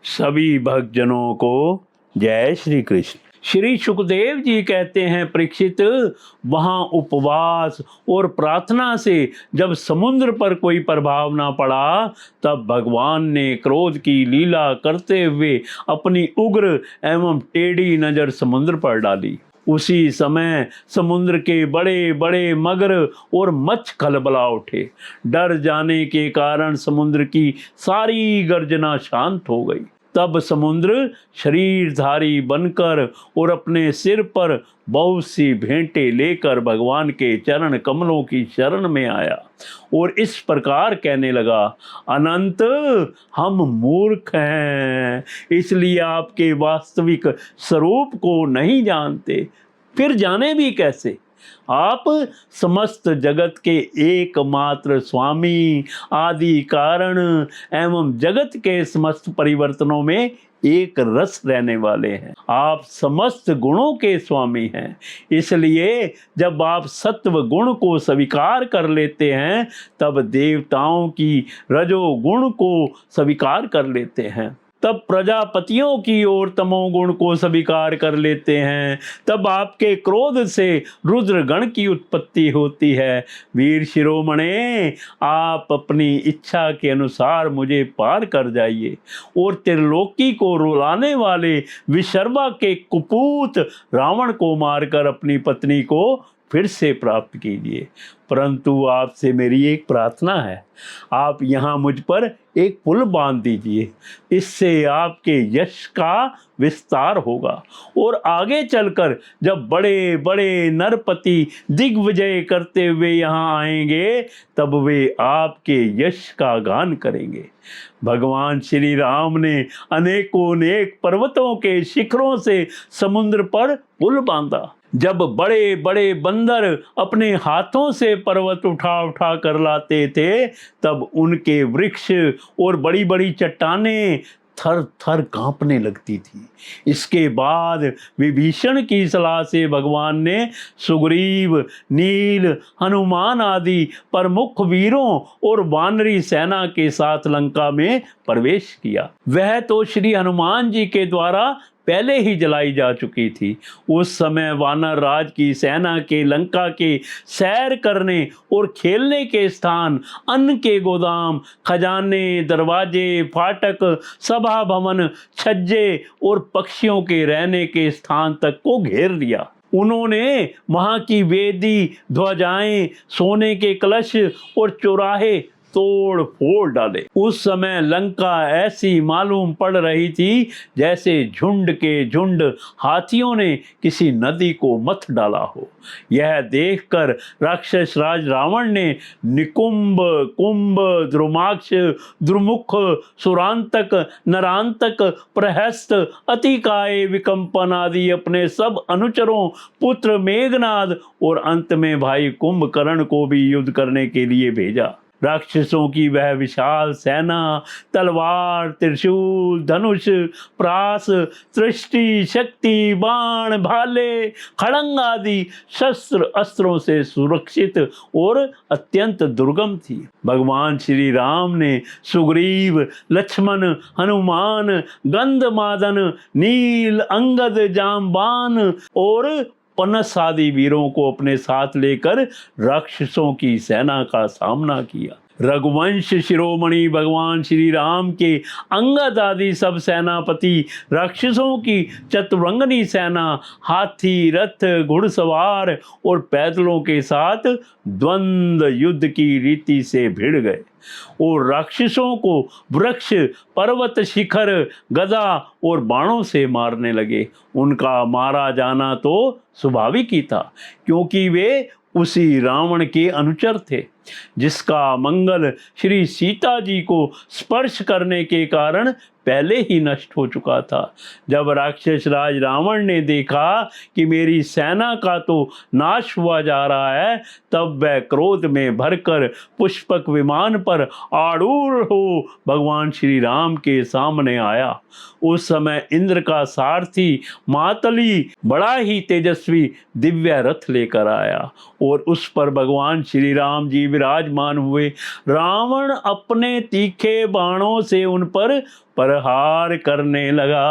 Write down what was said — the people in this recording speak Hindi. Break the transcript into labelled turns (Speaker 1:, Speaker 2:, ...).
Speaker 1: सभी भक्तजनों को जय श्री कृष्ण। श्री सुखदेव जी कहते हैं, परीक्षित, वहाँ उपवास और प्रार्थना से जब समुद्र पर कोई प्रभाव ना पड़ा, तब भगवान ने क्रोध की लीला करते हुए अपनी उग्र एवं टेढ़ी नज़र समुद्र पर डाली। उसी समय समुद्र के बड़े बड़े मगर और मच्छ खलबला उठे। डर जाने के कारण समुद्र की सारी गर्जना शांत हो गई। तब समुद्र शरीरधारी बनकर और अपने सिर पर बहुत सी भेंटें लेकर भगवान के चरण कमलों की शरण में आया और इस प्रकार कहने लगा, अनंत, हम मूर्ख हैं, इसलिए आपके वास्तविक स्वरूप को नहीं जानते। फिर जाने भी कैसे? आप समस्त जगत के एकमात्र स्वामी, आदि कारण एवं जगत के समस्त परिवर्तनों में एक रस रहने वाले हैं। आप समस्त गुणों के स्वामी हैं। इसलिए जब आप सत्व गुण को स्वीकार कर लेते हैं, तब देवताओं की रजोगुण को स्वीकार कर लेते हैं, तब प्रजापतियों की ओर तमोगुण को स्वीकार कर लेते हैं, तब आपके क्रोध से रुद्रगण की उत्पत्ति होती है। वीर शिरोमणे, आप अपनी इच्छा के अनुसार मुझे पार कर जाइए और त्रिलोकी को रुलाने वाले विशर्वा के कुपूत रावण को मारकर अपनी पत्नी को फिर से प्राप्त कीजिए। परंतु आपसे मेरी एक प्रार्थना है, आप यहाँ मुझ पर एक पुल बांध दीजिए। इससे आपके यश का विस्तार होगा और आगे चलकर जब बड़े बड़े नरपति दिग्विजय करते हुए यहाँ आएंगे, तब वे आपके यश का गान करेंगे। भगवान श्री राम ने अनेकों अनेक पर्वतों के शिखरों से समुद्र पर पुल बांधा। जब बड़े बड़े बंदर अपने हाथों से पर्वत उठा उठा कर लाते थे, तब उनके वृक्ष और बड़ी बड़ी चट्टानें थर थर कांपने लगती थी। इसके बाद विभीषण की सलाह से भगवान ने सुग्रीव, नील, हनुमान आदि प्रमुख वीरों और वानरी सेना के साथ लंका में प्रवेश किया। वह तो श्री हनुमान जी के द्वारा पहले ही जलाई जा चुकी थी। उस समय वानर राज की सेना के लंका के सैर करने और खेलने के स्थान, अन्न के गोदाम, खजाने, दरवाजे, फाटक, सभा भवन, छज्जे और पक्षियों के रहने के स्थान तक को घेर लिया। उन्होंने वहाँ की वेदी, ध्वजाएं, सोने के कलश और चौराहे तोड़ फोड़ डाले। उस समय लंका ऐसी मालूम पड़ रही थी जैसे झुंड के झुंड हाथियों ने किसी नदी को मथ डाला हो। यह देखकर राक्षस राज रावण ने निकुंभ, कुंभ, द्रुमाक्ष, द्रुमुख, सुरांतक, नरांतक, प्रहस्त, अतिकाय, विकंपन आदि अपने सब अनुचरों, पुत्र मेघनाद और अंत में भाई कुंभकर्ण को भी युद्ध करने के लिए भेजा। राक्षसों की वह विशाल सेना तलवार, त्रिशूल, धनुष, प्रास, सृष्टि, शक्ति, बाण, भाले, खड़ंग आदि शस्त्र अस्त्रों से सुरक्षित और अत्यंत दुर्गम थी। भगवान श्री राम ने सुग्रीव, लक्ष्मण, हनुमान, गंधमादन, नील, अंगद, जामबान और पनस आदि वीरों को अपने साथ लेकर राक्षसों की सेना का सामना किया। रघुवंश शिरोमणि भगवान श्री राम के अंगद आदि सब सेनापति राक्षसों की चतुरंगनी सेना हाथी, रथ, घुड़सवार और पैदलों के साथ द्वंद्व युद्ध की रीति से भिड़ गए और राक्षसों को वृक्ष, पर्वत, शिखर, गदा और बाणों से मारने लगे। उनका मारा जाना तो स्वाभाविक ही था, क्योंकि वे उसी रावण के अनुचर थे, जिसका मंगल श्री सीता जी को स्पर्श करने के कारण पहले ही नष्ट हो चुका था। जब राक्षस राज रावण ने देखा कि मेरी सेना का तो नाश हुआ जा रहा है, तब वह क्रोध में भरकर पुष्पक विमान पर आरूढ़ हो भगवान श्री राम के सामने आया। उस समय इंद्र का सारथी मातली बड़ा ही तेजस्वी दिव्य रथ लेकर आया और उस पर भगवान श्री राम जी विराजमान हुए। रावण अपने तीखे बाणों से उन पर प्रहार करने लगा।